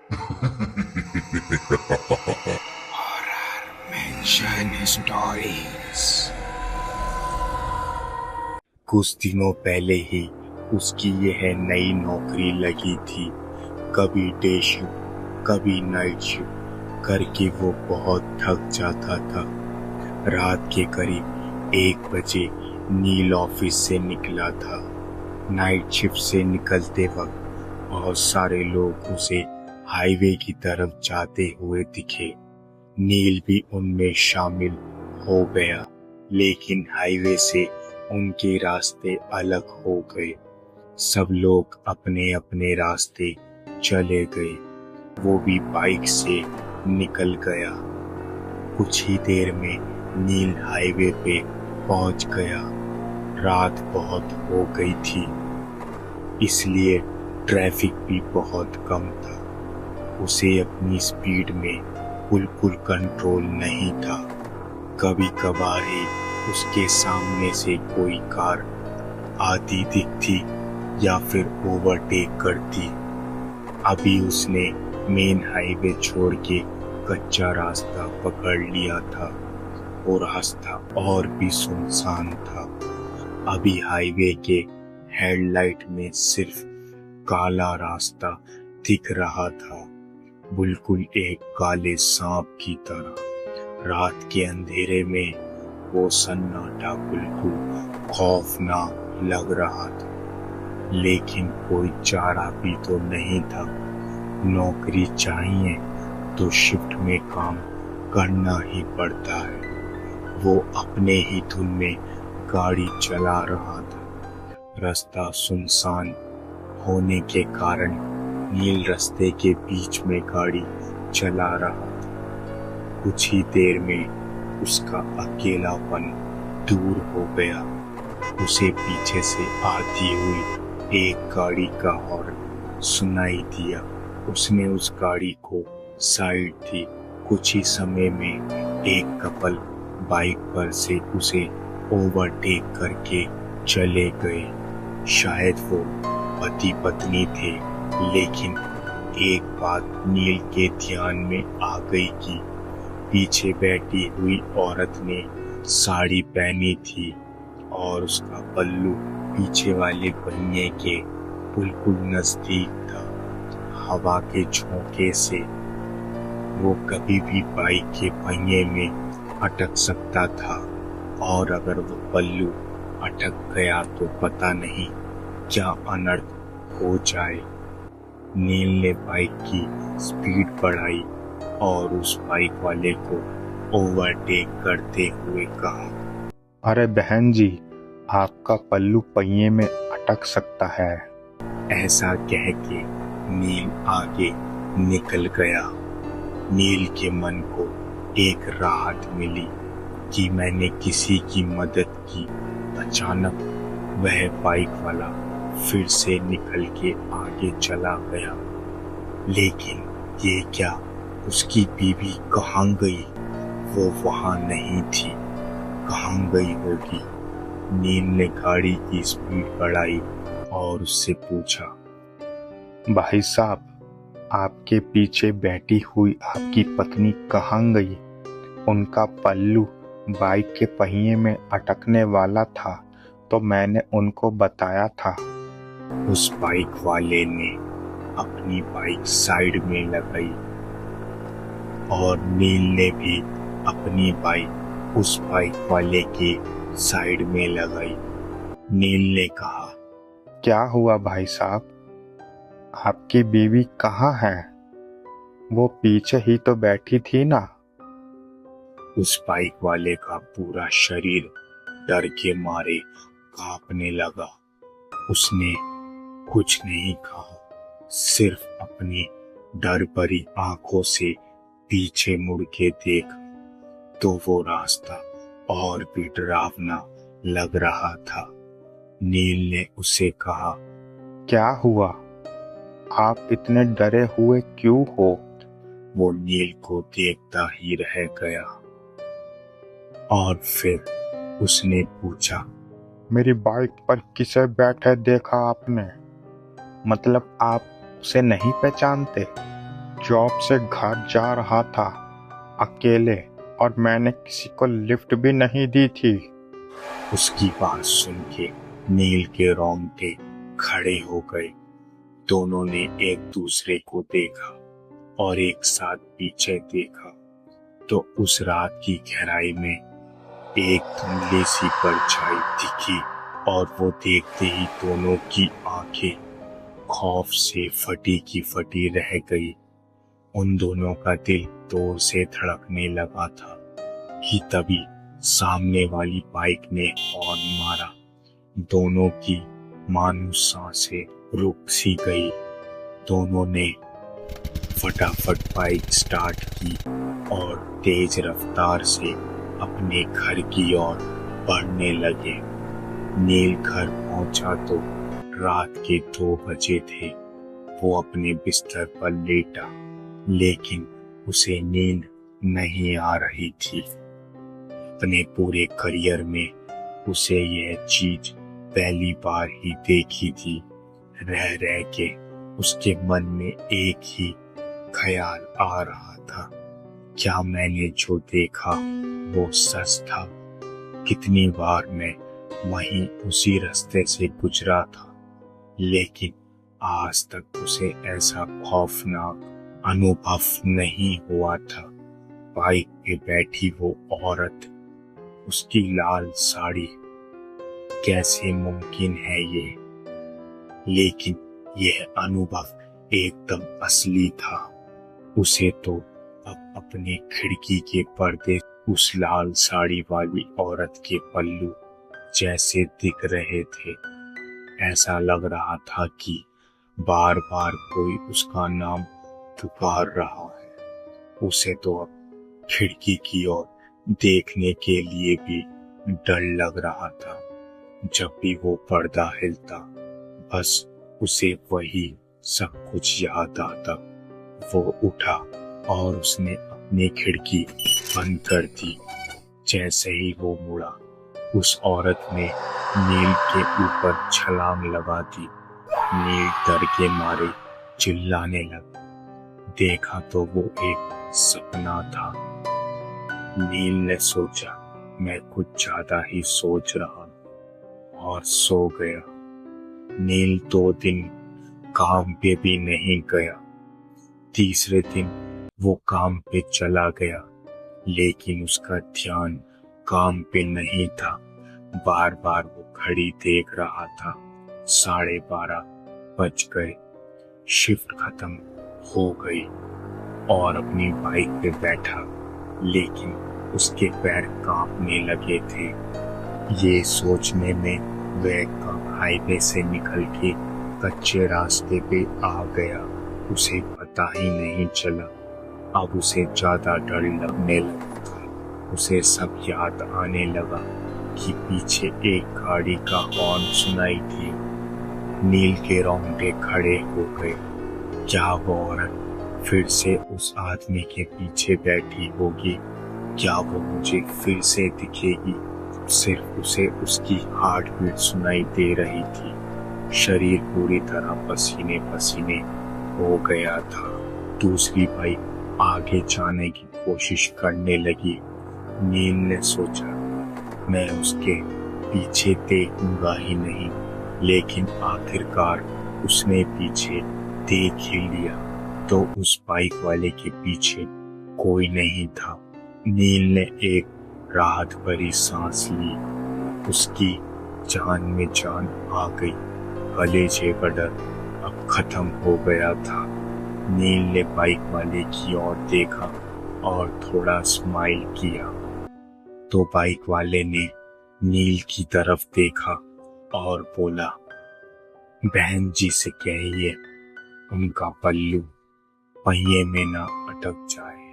Mention stories। कुछ दिनों पहले ही उसकी यह नई नौकरी लगी थी। कभी डे शिफ्ट कभी नाइट शिफ्ट करके वो बहुत थक जाता था। रात के करीब 1 बजे नील ऑफिस से निकला था। नाइट शिफ्ट से निकलते वक्त बहुत सारे लोग उसे हाईवे की तरफ जाते हुए दिखे। नील भी उनमें शामिल हो गया, लेकिन हाईवे से उनके रास्ते अलग हो गए। सब लोग अपने अपने रास्ते चले गए। वो भी बाइक से निकल गया। कुछ ही देर में नील हाईवे पे पहुंच गया। रात बहुत हो गई थी, इसलिए ट्रैफिक भी बहुत कम था। उसे अपनी स्पीड में बिल्कुल कंट्रोल नहीं था। कभी कभार ही उसके सामने से कोई कार आती दिखती या फिर ओवरटेक करती। अभी उसने मेन हाईवे छोड़ के कच्चा रास्ता पकड़ लिया था। वो रास्ता और भी सुनसान था। अभी हाईवे के हेडलाइट में सिर्फ काला रास्ता दिख रहा था, बिल्कुल एक काले सांप की तरह। रात के अंधेरे में वो सन्नाटा बिल्कुल खौफनाक लग रहा था, लेकिन कोई चारा भी तो नहीं था। नौकरी चाहिए तो शिफ्ट में काम करना ही पड़ता है। वो अपने ही धुन में गाड़ी चला रहा था। रास्ता सुनसान होने के कारण नील रास्ते के बीच में गाड़ी चला रहा था। कुछ ही देर में उसका अकेलापन दूर हो गया। उसे पीछे से आती हुई एक गाड़ी का हॉर्न सुनाई दिया। उसने उस गाड़ी को साइड दी। कुछ ही समय में एक कपल बाइक पर से उसे ओवरटेक करके चले गए। शायद वो पति पत्नी थे, लेकिन एक बात नील के ध्यान में आ गई कि पीछे बैठी हुई औरत ने साड़ी पहनी थी और उसका पल्लू पीछे वाले पहिए के बिल्कुल नजदीक था। हवा के झोंके से वो कभी भी बाइक के पहिए में अटक सकता था, और अगर वो पल्लू अटक गया तो पता नहीं क्या अनर्थ हो जाए। नील ने बाइक की स्पीड बढ़ाई और उस बाइक वाले को ओवरटेक करते हुए कहा, अरे बहन जी, आपका पल्लू पहिए में अटक सकता है। ऐसा कह के नील आगे निकल गया। नील के मन को एक राहत मिली कि मैंने किसी की मदद की। अचानक वह बाइक वाला फिर से निकल के आगे चला गया। लेकिन ये क्या, उसकी बीवी कहाँ गई? वो वहां नहीं थी। कहाँ गई होगी? नील ने गाड़ी की स्पीड बढ़ाई और उससे पूछा, भाई साहब, आपके पीछे बैठी हुई आपकी पत्नी कहाँ गई? उनका पल्लू बाइक के पहिए में अटकने वाला था तो मैंने उनको बताया था। उस बाइक वाले ने अपनी बाइक साइड में लगाई और नील ने भी अपनी बाइक उस बाइक वाले के साइड में लगाई। नील ने कहा, क्या हुआ भाई साहब, आपकी बीवी कहाँ है? वो पीछे ही तो बैठी थी ना। उस बाइक वाले का पूरा शरीर डर के मारे कांपने लगा। उसने कुछ नहीं कहा, सिर्फ अपनी डर भरी आंखों से पीछे मुड़ के देखा तो वो रास्ता और भी डरावना लग रहा था। नील ने उसे कहा, क्या हुआ, आप इतने डरे हुए क्यों हो? वो नील को देखता ही रह गया और फिर उसने पूछा, मेरी बाइक पर किसे बैठे देखा आपने? मतलब आप उसे नहीं पहचानते? जॉब से घर जा रहा था अकेले, और मैंने किसी को लिफ्ट भी नहीं दी थी। उसकी बात सुन के नील के रोंगटे खड़े हो गए। दोनों ने एक दूसरे को देखा और एक साथ पीछे देखा तो उस रात की गहराई में एक धुंधली सी परछाई दिखी, और वो देखते ही दोनों की आंखें खौफ से फटी की फटी रह गई। उन दोनों का दिल जोर से धड़कने लगा था कि तभी सामने वाली बाइक ने हॉर्न मारा। दोनों की मानो सांसें रुक सी गई। दोनों ने फटाफट बाइक स्टार्ट की और तेज रफ्तार से अपने घर की ओर बढ़ने लगे। नील घर पहुंचा तो रात के 2 बजे थे। वो अपने बिस्तर पर लेटा, लेकिन उसे नींद नहीं आ रही थी। अपने पूरे करियर में उसे यह चीज पहली बार ही देखी थी। रह रह के उसके मन में एक ही ख्याल आ रहा था, क्या मैंने जो देखा वो सच था? कितनी बार मैं वहीं उसी रास्ते से गुजरा था, लेकिन आज तक उसे ऐसा खौफनाक अनुभव नहीं हुआ था। बाइक पे बैठी वो औरत, उसकी लाल साड़ी, कैसे मुमकिन है ये? लेकिन यह अनुभव एकदम असली था। उसे तो अब अपने खिड़की के पर्दे उस लाल साड़ी वाली औरत के पल्लू जैसे दिख रहे थे। ऐसा लग रहा था कि बार बार कोई उसका नाम पुकार रहा है। उसे तो अब खिड़की की ओर देखने के लिए भी डर लग रहा था। जब भी वो पर्दा हिलता, बस उसे वही सब कुछ याद आता। वो उठा और उसने अपनी खिड़की बंद कर दी। जैसे ही वो मुड़ा, उस औरत ने नील के ऊपर छलांग लगा दी। नील डर के मारे चिल्लाने लगा। देखा तो वो एक सपना था। नील ने सोचा, मैं कुछ ज्यादा ही सोच रहा, और सो गया। नील 2 दिन काम पे भी नहीं गया। तीसरे दिन वो काम पे चला गया, लेकिन उसका ध्यान काम पे नहीं था। बार बार वो घड़ी देख रहा था। 12:30 बज गए। शिफ्ट खत्म हो गई और अपनी बाइक पे बैठा, लेकिन उसके पैर कांपने लगे थे। ये सोचने में वह हाईवे से निकल के कच्चे रास्ते पे आ गया। उसे पता ही नहीं चला। अब उसे ज्यादा डर लगने लगा था। उसे सब याद आने लगा कि पीछे एक गाड़ी का हॉर्न सुनाई दी। नील के रोंगटे खड़े हो गए। क्या वो औरत फिर से उस आदमी के पीछे बैठी होगी? क्या वो मुझे फिर से दिखेगी? सिर्फ उसे उसकी हार्ट बीट सुनाई दे रही थी। शरीर पूरी तरह पसीने पसीने हो गया था। दूसरी बाइक आगे जाने की कोशिश करने लगी। नील ने सोचा, मैं उसके पीछे देखूंगा ही नहीं, लेकिन आखिरकार उसने पीछे देख ही लिया तो उस बाइक वाले के पीछे कोई नहीं था। नील ने एक राहत भरी सांस ली। उसकी जान में जान आ गई। कलेजे का डर अब खत्म हो गया था। नील ने बाइक वाले की ओर देखा और थोड़ा स्माइल किया तो बाइक वाले ने नील की तरफ देखा और बोला, बहन जी से कहिए उनका पल्लू पहिए में ना अटक जाए।